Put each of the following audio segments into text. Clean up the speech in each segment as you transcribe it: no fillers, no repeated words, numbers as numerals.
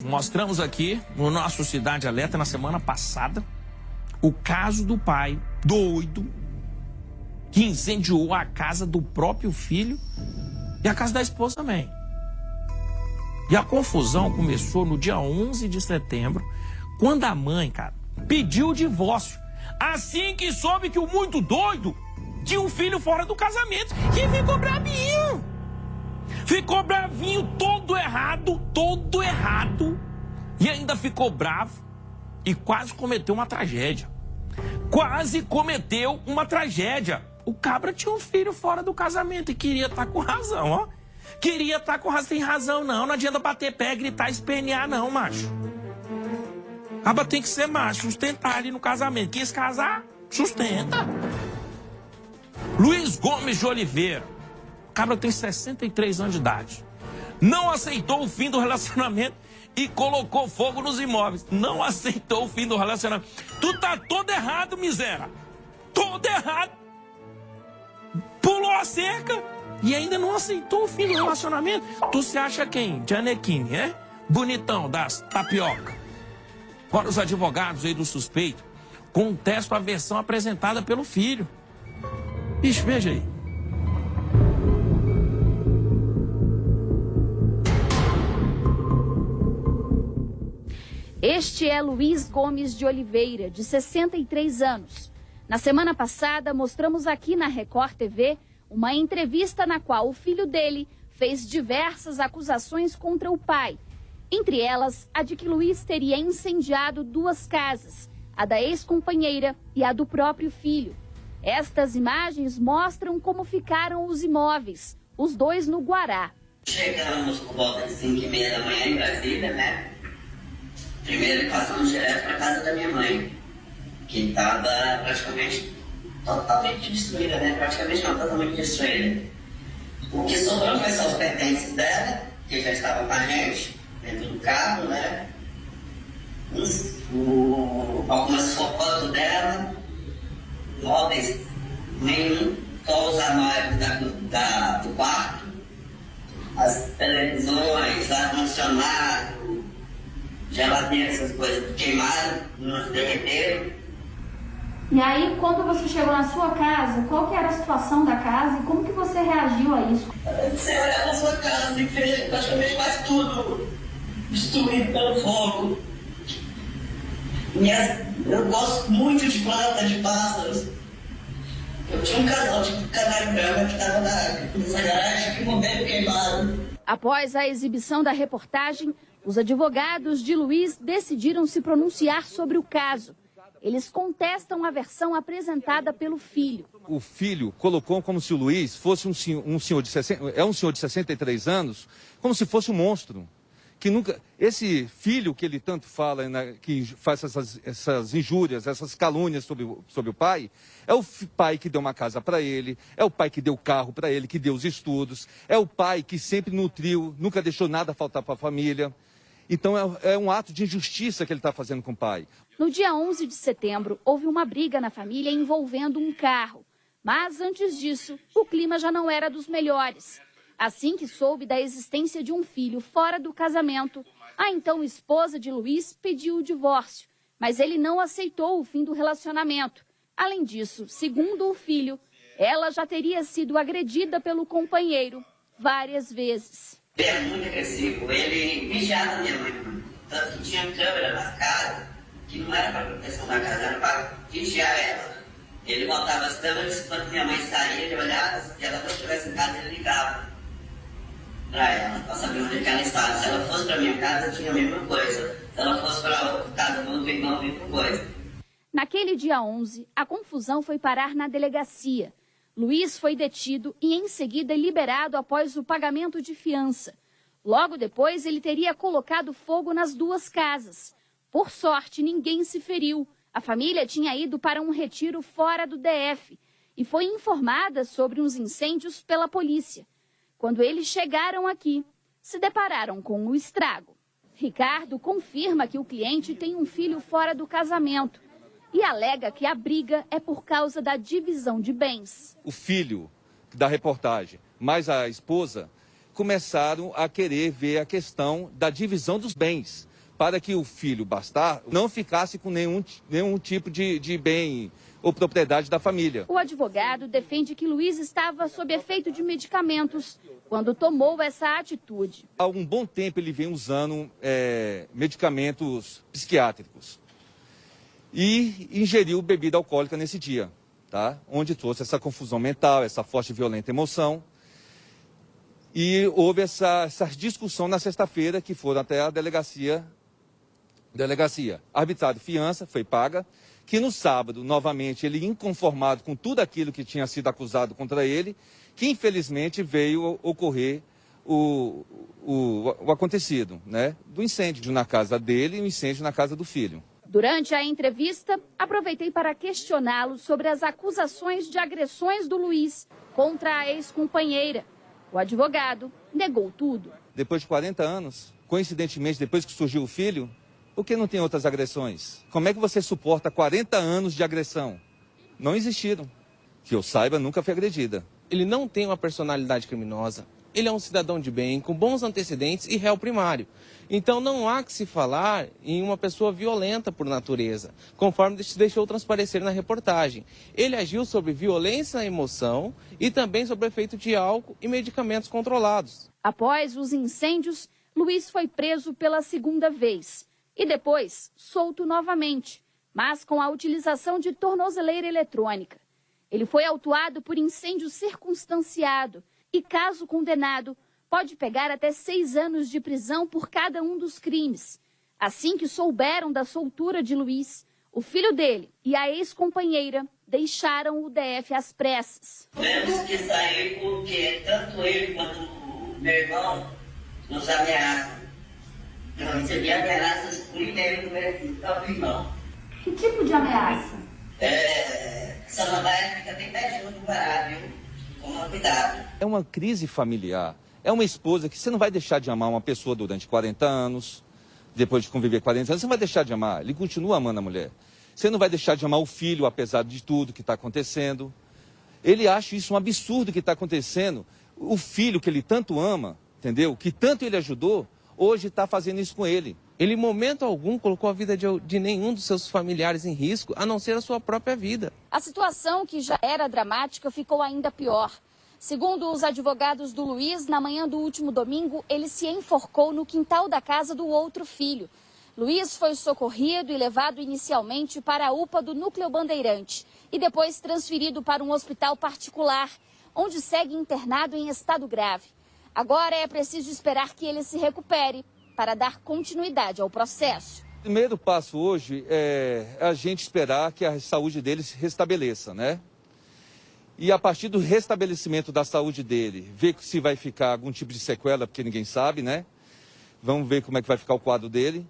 Mostramos aqui no nosso Cidade Alerta na semana passada o caso do pai doido que incendiou a casa do próprio filho e a casa da esposa também. E a confusão começou no dia 11 de setembro, quando a mãe, cara, pediu o divórcio. Assim que soube que o muito doido tinha um filho fora do casamento, que ficou bravinho. Ficou bravinho, todo errado, e ainda ficou bravo e quase cometeu uma tragédia. Quase cometeu uma tragédia. O cabra tinha um filho fora do casamento e queria estar com razão, ó. Queria estar com razão, tem razão não adianta bater pé, gritar, espernear não, macho. Cabra tem que ser macho, sustentar ali no casamento. Quis casar? Sustenta. Luiz Gomes de Oliveira. O cabra tem 63 anos de idade. Não aceitou o fim do relacionamento e colocou fogo nos imóveis. Não aceitou o fim do relacionamento. Tu tá todo errado, miséria. Todo errado. Pulou a cerca e ainda não aceitou o fim do relacionamento. Tu se acha quem? Gianecchini, é? Bonitão das tapioca. Agora os advogados aí do suspeito contestam a versão apresentada pelo filho. Bicho, veja aí. Este é Luiz Gomes de Oliveira, de 63 anos. Na semana passada, mostramos aqui na Record TV uma entrevista na qual o filho dele fez diversas acusações contra o pai. Entre elas, a de que Luiz teria incendiado duas casas, a da ex-companheira e a do próprio filho. Estas imagens mostram como ficaram os imóveis, os dois no Guará. Chegamos por volta de 5h30 da manhã em Brasília, né? Primeiro passamos direto para casa da minha mãe, que estava praticamente totalmente destruída, né? Praticamente não, totalmente destruída. O que sobrou foi só os pertences dela, que já estavam com a gente, dentro do carro, né? Algumas fotos dela, móveis nenhum, só os armários do quarto, as televisões, ar-condicionado, geladeira, essas coisas queimaram, nos derreteram. E aí, quando você chegou na sua casa, qual que era a situação da casa e como que você reagiu a isso? Você olhar na sua casa e ver praticamente quase tudo destruído pelo fogo. Eu gosto muito de plantas, de pássaros. Eu tinha um casal de canário branco que estava nessa garagem que morreu queimado. Após a exibição da reportagem, os advogados de Luiz decidiram se pronunciar sobre o caso. Eles contestam a versão apresentada pelo filho. O filho colocou como se o Luiz fosse um senhor de 63 anos, como se fosse um monstro. Que nunca, esse filho que ele tanto fala, né, que faz essas injúrias, essas calúnias sobre o pai, é o pai que deu uma casa para ele, é o pai que deu carro para ele, que deu os estudos, é o pai que sempre nutriu, nunca deixou nada faltar para a família. Então é um ato de injustiça que ele está fazendo com o pai. No dia 11 de setembro, houve uma briga na família envolvendo um carro. Mas antes disso, o clima já não era dos melhores. Assim que soube da existência de um filho fora do casamento, a então esposa de Luiz pediu o divórcio, mas ele não aceitou o fim do relacionamento. Além disso, segundo o filho, ela já teria sido agredida pelo companheiro várias vezes. Ele é muito agressivo, ele vigiava minha mãe, tanto que tinha câmera nas casas, que não era para proteção da casa, era para vigiar ela. Ele botava as câmeras, quando minha mãe saía, ele olhava, se ela não estivesse em casa, ele ligava para ela, para saber onde ela estava. Se ela fosse para minha casa, tinha a mesma coisa. Se ela fosse para outra casa do outro irmão, a mesma coisa. Naquele dia 11, a confusão foi parar na delegacia. Luiz foi detido e em seguida liberado após o pagamento de fiança. Logo depois, ele teria colocado fogo nas duas casas. Por sorte, ninguém se feriu. A família tinha ido para um retiro fora do DF e foi informada sobre uns incêndios pela polícia. Quando eles chegaram aqui, se depararam com o estrago. Ricardo confirma que o cliente tem um filho fora do casamento e alega que a briga é por causa da divisão de bens. O filho da reportagem, mais a esposa, começaram a querer ver a questão da divisão dos bens. para que o filho bastardo não ficasse com nenhum tipo de bem ou propriedade da família. O advogado defende que Luiz estava sob efeito de medicamentos quando tomou essa atitude. Há um bom tempo ele vem usando medicamentos psiquiátricos e ingeriu bebida alcoólica nesse dia, tá? Onde trouxe essa confusão mental, essa forte e violenta emoção. E houve essa discussão na sexta-feira, que foram até a delegacia. Arbitrado fiança, foi paga, que no sábado, novamente, ele inconformado com tudo aquilo que tinha sido acusado contra ele, que infelizmente veio ocorrer o acontecido, né? Do incêndio na casa dele e o incêndio na casa do filho. Durante a entrevista, aproveitei para questioná-lo sobre as acusações de agressões do Luiz contra a ex-companheira. O advogado negou tudo. Depois de 40 anos, coincidentemente, depois que surgiu o filho, por que não tem outras agressões? Como é que você suporta 40 anos de agressão? Não existiram. Que eu saiba, nunca foi agredida. Ele não tem uma personalidade criminosa. Ele é um cidadão de bem, com bons antecedentes e réu primário. Então não há que se falar em uma pessoa violenta por natureza, conforme se deixou transparecer na reportagem. Ele agiu sob violência à emoção e também sob efeito de álcool e medicamentos controlados. Após os incêndios, Luiz foi preso pela segunda vez e depois solto novamente, mas com a utilização de tornozeleira eletrônica. Ele foi autuado por incêndio circunstanciado e, caso condenado, pode pegar até 6 anos de prisão por cada um dos crimes. Assim que souberam da soltura de Luiz, o filho dele e a ex-companheira deixaram o DF às pressas. Temos que sair porque tanto ele quanto o meu irmão nos ameaçam. Eu recebi ameaças por e-mail do meu irmão. Que tipo de ameaça? Samambaia fica bem pertinho do Pará, viu? Toma cuidado. É uma crise familiar. É uma esposa que você não vai deixar de amar uma pessoa durante 40 anos, depois de conviver 40 anos, você não vai deixar de amar. Ele continua amando a mulher. Você não vai deixar de amar o filho, apesar de tudo que está acontecendo. Ele acha isso um absurdo que está acontecendo. O filho que ele tanto ama, entendeu? Que tanto ele ajudou, hoje está fazendo isso com ele. Ele, em momento algum, colocou a vida de nenhum dos seus familiares em risco, a não ser a sua própria vida. A situação, que já era dramática, ficou ainda pior. Segundo os advogados do Luiz, na manhã do último domingo, ele se enforcou no quintal da casa do outro filho. Luiz foi socorrido e levado inicialmente para a UPA do Núcleo Bandeirante e depois transferido para um hospital particular, onde segue internado em estado grave. Agora é preciso esperar que ele se recupere para dar continuidade ao processo. O primeiro passo hoje é a gente esperar que a saúde dele se restabeleça, né? E a partir do restabelecimento da saúde dele, ver se vai ficar algum tipo de sequela, porque ninguém sabe, né? Vamos ver como é que vai ficar o quadro dele.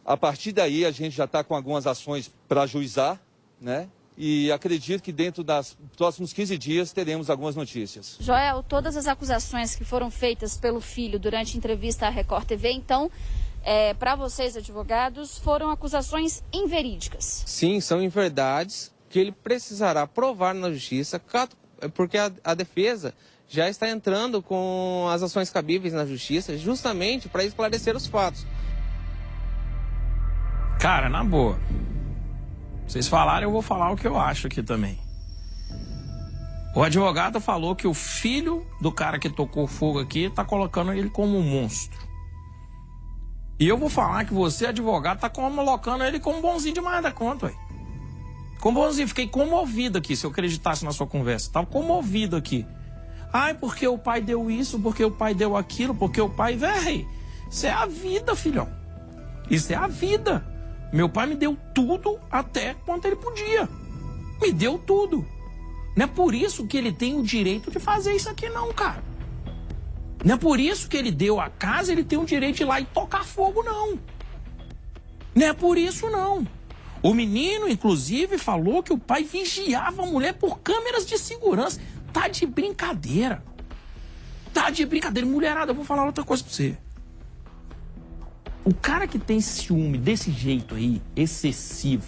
A partir daí, a gente já está com algumas ações para ajuizar, né? E acredito que dentro dos próximos 15 dias teremos algumas notícias. Joel, todas as acusações que foram feitas pelo filho durante a entrevista à Record TV, então, para vocês, advogados, foram acusações inverídicas. Sim, são inverdades que ele precisará provar na justiça, porque a defesa já está entrando com as ações cabíveis na justiça justamente para esclarecer os fatos. Cara, na boa. Vocês falaram, eu vou falar o que eu acho aqui também. O advogado falou que o filho do cara que tocou fogo aqui tá colocando ele como um monstro. E eu vou falar que você, advogado, tá colocando ele como bonzinho demais da conta, ué. Como bonzinho, fiquei comovido aqui, se eu acreditasse na sua conversa. Tava comovido aqui. Ai, porque o pai deu isso, porque o pai deu aquilo, porque o pai... Véi, isso é a vida, filhão. Isso é a vida. Meu pai me deu tudo até quanto ele podia. Me deu tudo. Não é por isso que ele tem o direito de fazer isso aqui não, cara. Não é por isso que ele deu a casa, ele tem o direito de ir lá e tocar fogo, não. Não é por isso, não. O menino, inclusive, falou que o pai vigiava a mulher por câmeras de segurança. Tá de brincadeira. Tá de brincadeira. Mulherada, eu vou falar outra coisa pra você. O cara que tem ciúme desse jeito aí, excessivo,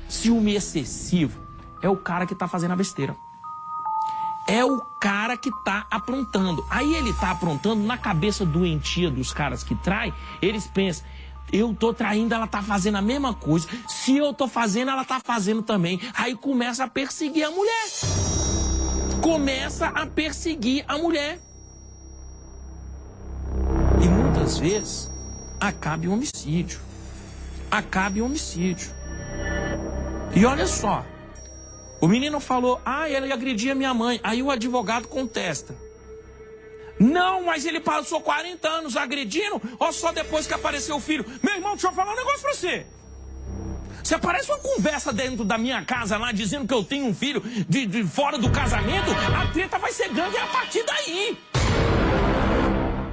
ciúme excessivo, é o cara que tá fazendo a besteira. É o cara que tá aprontando. Aí ele tá aprontando na cabeça doentia dos caras que traem, eles pensam, Eu tô traindo, ela tá fazendo a mesma coisa. Se eu tô fazendo, ela tá fazendo também. Aí começa a perseguir a mulher. Começa a perseguir a mulher. E muitas vezes acaba em homicídio. Acaba em homicídio. E olha só. O menino falou, ele agredia minha mãe. Aí o advogado contesta. Não, mas ele passou 40 anos agredindo, ou só depois que apareceu o filho? Meu irmão, deixa eu falar um negócio pra você. Você aparece uma conversa dentro da minha casa lá, dizendo que eu tenho um filho de fora do casamento, a treta vai ser grande a partir daí.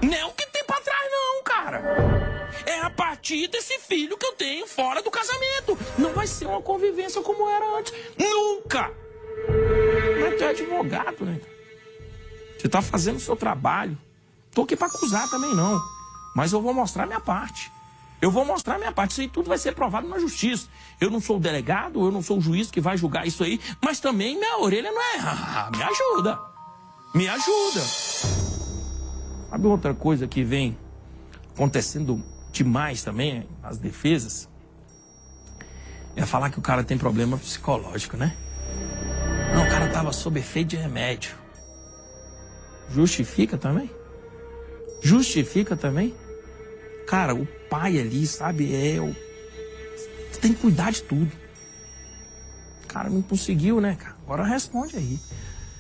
Não é o que tem pra trás não, cara. É a partir desse filho que eu tenho fora do casamento. Não vai ser uma convivência como era antes. Nunca. Mas tu é advogado, né? Você está fazendo o seu trabalho. Estou aqui para acusar também não. Mas eu vou mostrar minha parte. Eu vou mostrar minha parte. Isso aí tudo vai ser provado na justiça. Eu não sou o delegado, eu não sou o juiz que vai julgar isso aí. Mas também minha orelha não é... me ajuda. Me ajuda. Sabe outra coisa que vem acontecendo demais também, as defesas? É falar que o cara tem problema psicológico, né? Não, o cara estava sob efeito de remédio. Justifica também? Justifica também? Cara, o pai ali, sabe, tem que cuidar de tudo. O cara não conseguiu, né, cara? Agora responde aí.